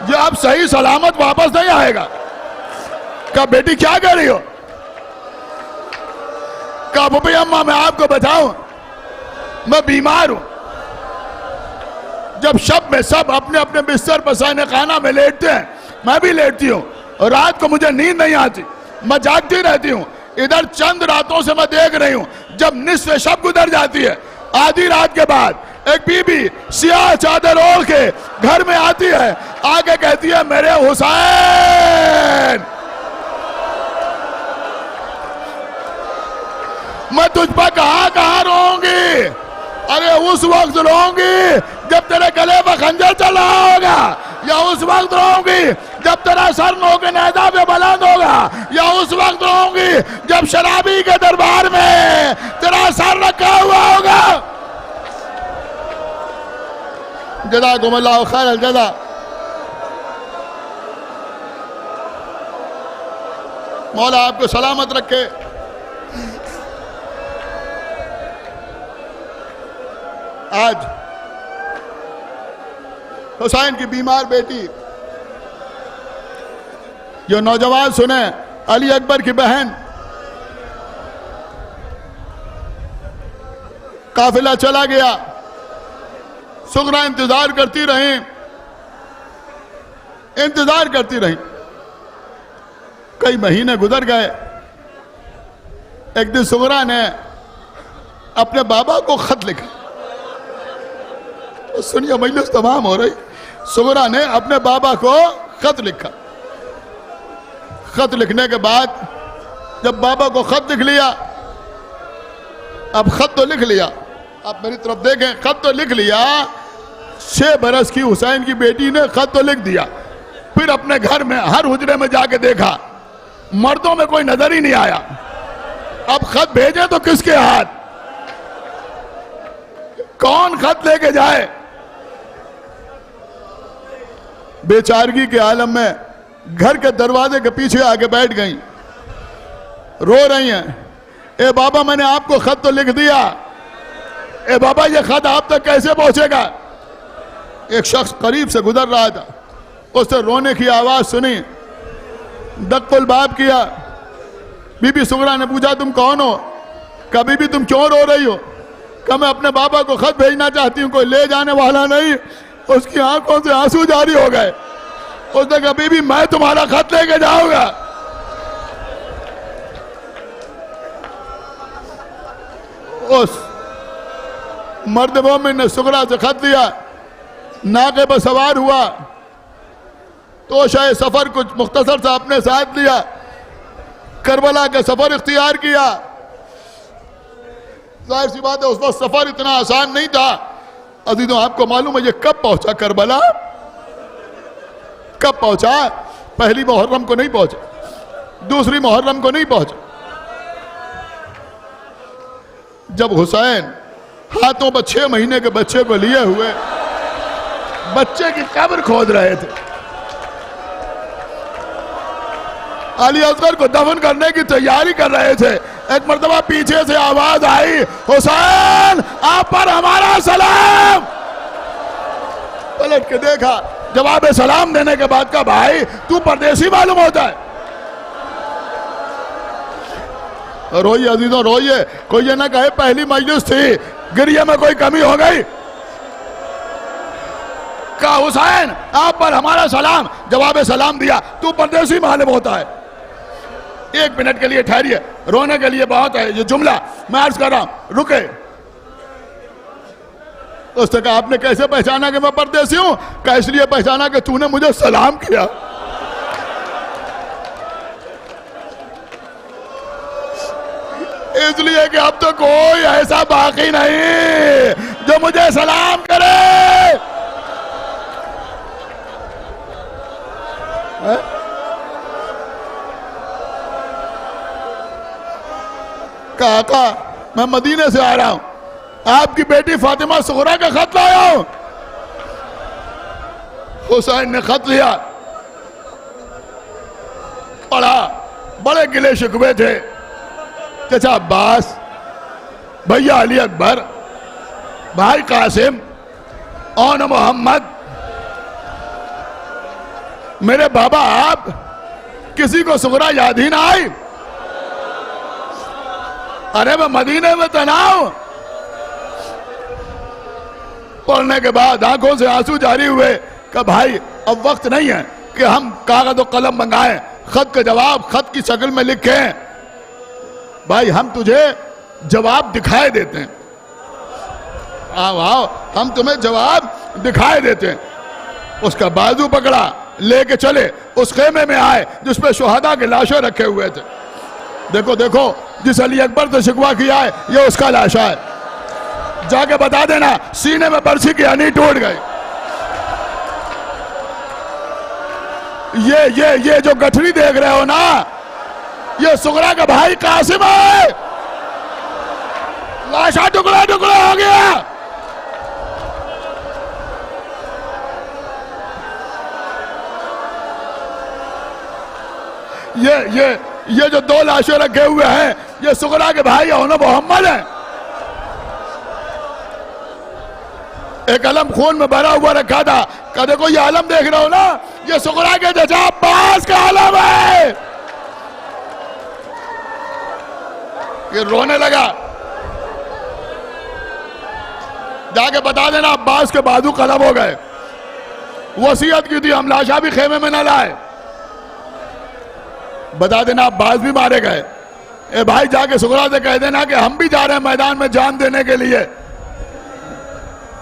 ये अब सही सलामत वापस नहीं आएगा। कहा बेटी क्या कर रही हो? कहा फूफी अम्मा, मैं आपको बताऊं, मैं बीमार हूं। जब शब में सब अपने अपने बिस्तर पर साने खाना में लेटते हैं, मैं भी लेटती हूँ और रात को मुझे नींद नहीं आती, मैं जागती रहती हूँ। इधर चंद रातों से मैं देख रही हूँ, जब निस्फ़े शब गुजर जाती है, आधी रात के बाद एक बीबी सियाह चादर ओढ़ के घर में आती है, आके कहती है मेरे हुसैन, मैं तुझ पर कहां रोऊंगी। अरे उस वक्त रोऊंगी जब तेरे गले पर खंजर चला होगा, या उस वक्त रोऊंगी जब तेरा सर नोके नेज़ा पे बुलंद होगा, या उस वक्त रोऊंगी जब शराबी के दरबार में तेरा सर रखा हुआ होगा। जज़ाकुमुल्लाहु खैरल जज़ा। मौला आपको सलामत रखे। आज हुसैन की बीमार बेटी, जो नौजवान सुने, अली अकबर की बहन, काफिला चला गया, सुगरा इंतजार करती रही, इंतजार करती रही। कई महीने गुजर गए। एक दिन सुगरा ने अपने बाबा को खत लिखा। सुनिए, मजलिस तमाम हो रही। सुगरा ने अपने बाबा को खत लिखा। खत लिखने के बाद जब बाबा को खत लिख लिया, अब खत तो लिख लिया, आप मेरी तरफ देखें, खत तो लिख लिया। 6 बरस की हुसैन की बेटी ने खत तो लिख दिया। फिर अपने घर में हर हुजरे में जाके देखा, मर्दों में कोई नजर ही नहीं आया। अब खत भेजे तो किसके हाथ, कौन खत लेके जाए? बेचारगी के आलम में घर के दरवाजे के पीछे आके बैठ गई, रो रही हैं। ए बाबा, मैंने आपको खत तो लिख दिया, ए बाबा ये खत आप तक कैसे पहुंचेगा? एक शख्स करीब से गुजर रहा था, उसने रोने की आवाज सुनी, दक्कुल बाब किया। बीबी सुगरा ने पूछा, तुम कौन हो? कहा बीबी, तुम क्यों रो रही हो? कहा मैं अपने बाबा को खत भेजना चाहती हूँ, कोई ले जाने वाला नहीं। उसकी आंखों से आंसू जारी हो गए। उसने कहा बीबी, मैं तुम्हारा खत लेके जाऊंगा। उस मर्द मोमिन ने सुगरा से खत लिया, नाके पर सवार हुआ, तो शायद सफर कुछ मुख्तसर सा अपने साथ लिया, करबला का सफर इख्तियार किया। जाहिर सी बात है, उस वक्त सफर इतना आसान नहीं था। अजीजों, आपको मालूम है ये कब पहुंचा करबला? कब पहुंचा? पहली मुहर्रम को नहीं पहुंचा, दूसरी मुहर्रम को नहीं पहुंचा। जब हुसैन हाथों पर 6 महीने के बच्चे को लिए हुए बच्चे की कब्र खोद रहे थे, अली असगर को दफन करने की तैयारी कर रहे थे। एक मर्तबा पीछे से आवाज आई, हुसैन आप पर हमारा सलाम। पलट के देखा, जवाब सलाम देने के बाद का भाई तू परदेसी मालूम होता है। रोइए अजीजों रोइए, कोई ये ना कहे पहली मजलिस थी गिरिये में कोई कमी हो गई। कहा हुसैन आप पर हमारा सलाम, जवाब सलाम दिया, तू परदेसी मालूम होता है। एक मिनट के लिए ठहरिए, रोने के लिए बहुत है ये जुमला मैं अर्ज कर रहा हूं, रुके। उसने कहा आपने कैसे पहचाना कि मैं परदेसी हूं? कहा इसलिए पहचाना कि तूने मुझे सलाम किया। इसलिए कि अब तो कोई ऐसा बाकी नहीं जो मुझे सलाम करे। काका मैं मदीने से आ रहा हूं, आपकी बेटी फातिमा सुगरा का खत लाया हूं। हुसैन ने खत लिया, पढ़ा, बड़े गिले शिकवे थे। चाचा अब्बास, भैया अली अकबर, भाई कासिम और मोहम्मद, मेरे बाबा आप, किसी को सुगरा याद ही ना आई? अरे मैं मदीने में तनाव। पढ़ने के बाद आंखों से आंसू जारी हुए कि भाई अब वक्त नहीं है कि हम कागज और कलम मंगाएं, खत का जवाब खत की शक्ल में लिखें। भाई हम तुझे जवाब दिखाए देते हैं, आओ आओ हम तुम्हें जवाब दिखाए देते हैं। उसका बाजू पकड़ा, लेके चले, उस खेमे में आए जिसपे शुहदा के लाशें रखे हुए थे। देखो देखो जिस अली अकबर से शिकवा किया है ये उसका लाशा है, जाके बता देना सीने में बरसी की हनी टूट गई। ये जो गठरी देख रहे हो ना, ये सुगरा का भाई कासिम है। लाशा टुकड़ा टुकड़ा हो गया। ये जो दो लाशें रखे हुए हैं ये सुगरा के भाई और मोहम्मद है। एक अलम खून में भरा हुआ रखा था, कहा देखो ये आलम देख रहे हो ना, ये सुगरा के चाचा अब्बास का आलम है। ये रोने लगा, जाके बता देना अब्बास के बाजू कलम हो गए। वसीयत की थी हम लाशा भी खेमे में न लाए, बता देना अब्बास भी मारे गए। ए भाई जाके सुगरा से कह देना कि हम भी जा रहे हैं मैदान में जान देने के लिए।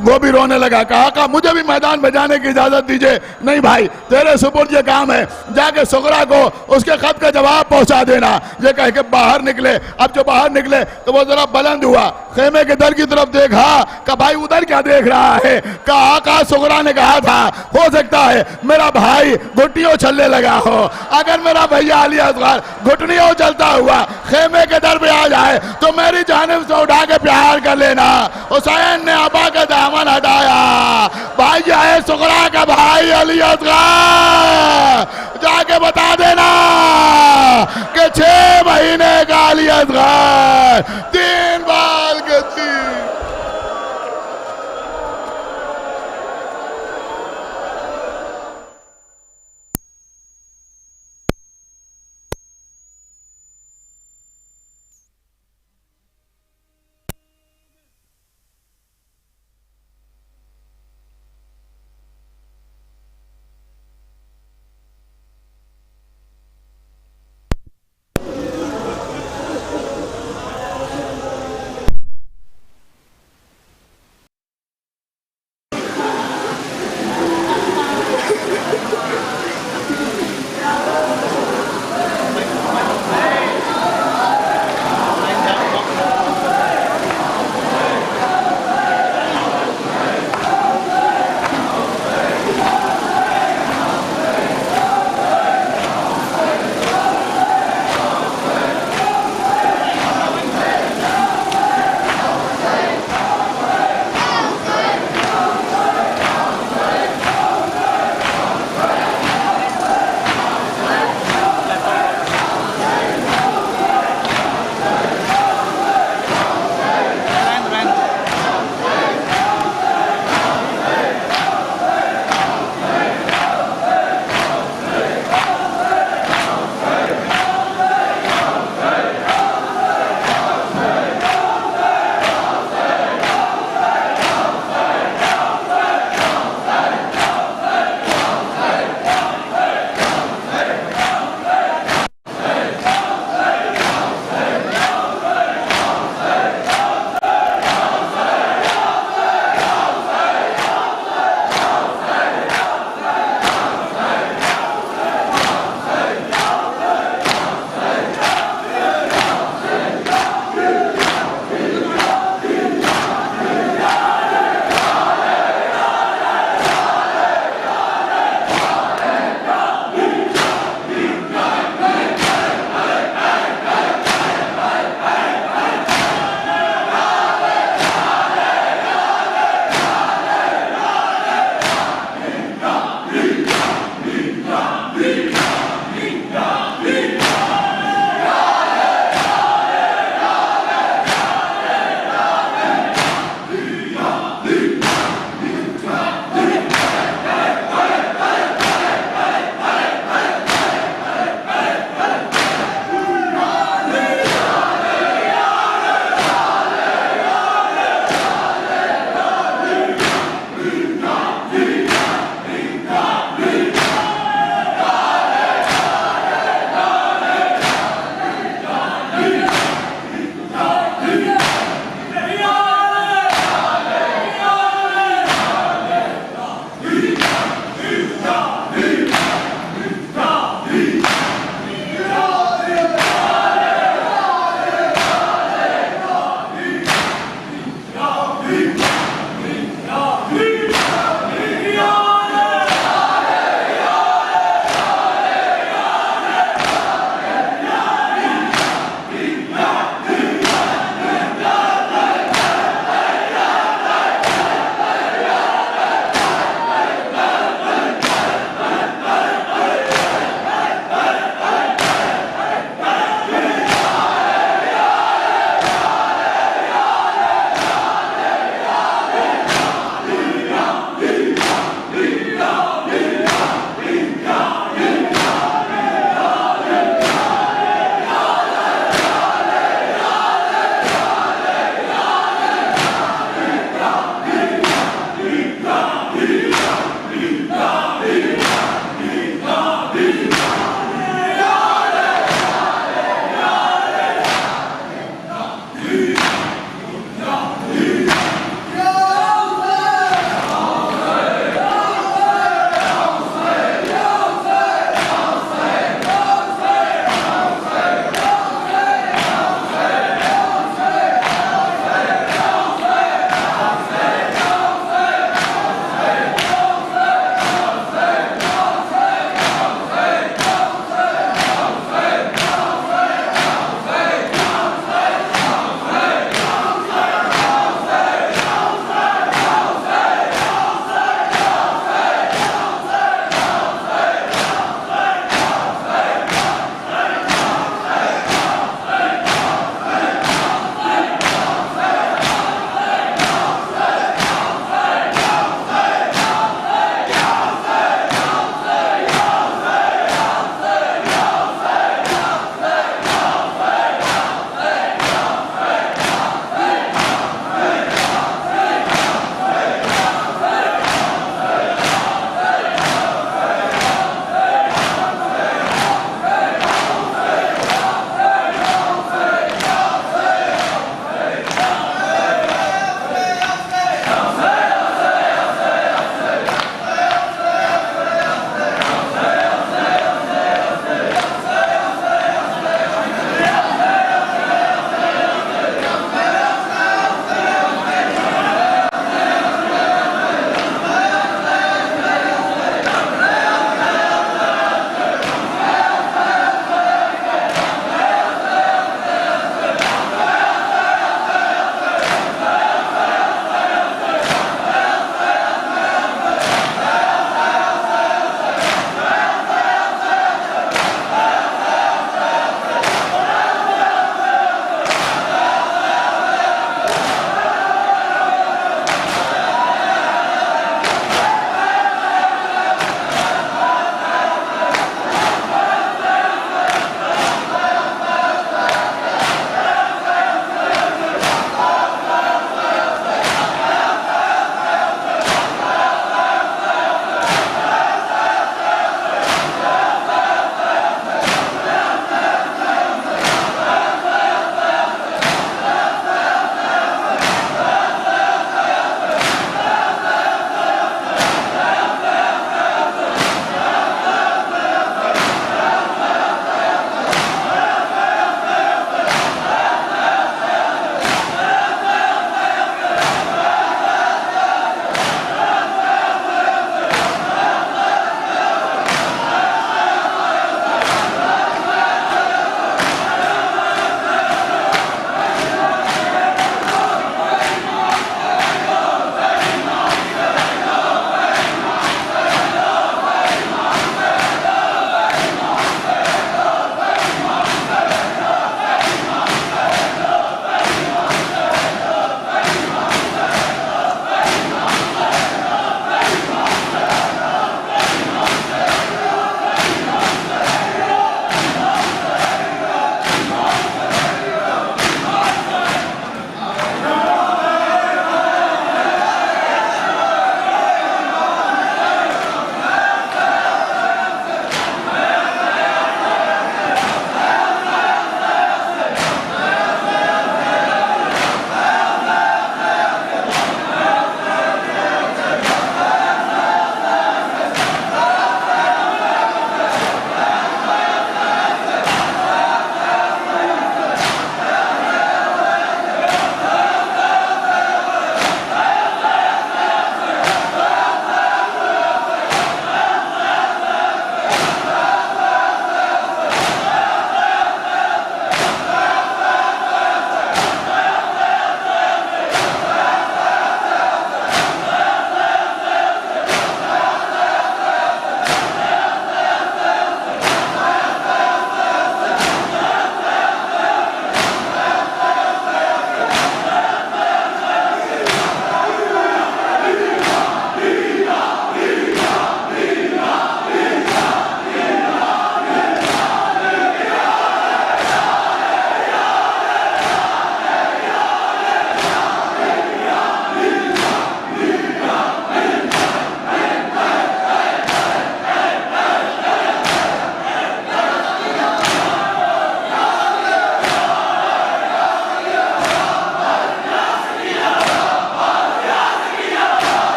वो भी रोने लगा, कहा मुझे भी मैदान में जाने की इजाजत दीजिए। नहीं भाई तेरे सुपुर्द ये काम है, जाके सुगरा को उसके खत का जवाब पहुंचा देना। ये कह के बाहर निकले। अब जो बाहर निकले तो वो जरा बुलंद हुआ, खेमे के दर की तरफ देखा, कहा भाई उधर क्या देख रहा है? कहा सुगरा ने कहा था हो सकता है मेरा भाई घुटनियों चलने लगा हो। अगर मेरा भैया अली असगर घुटनियों चलता हुआ खेमे के दर पे आ जाए तो मेरी जानिब से उठा के प्यार कर लेना। हुसैन ने आबा का दामन हटाया, भाई है सुगरा का भाई अली असगर, जाके बता देना कि 6 महीने का अली असगर 3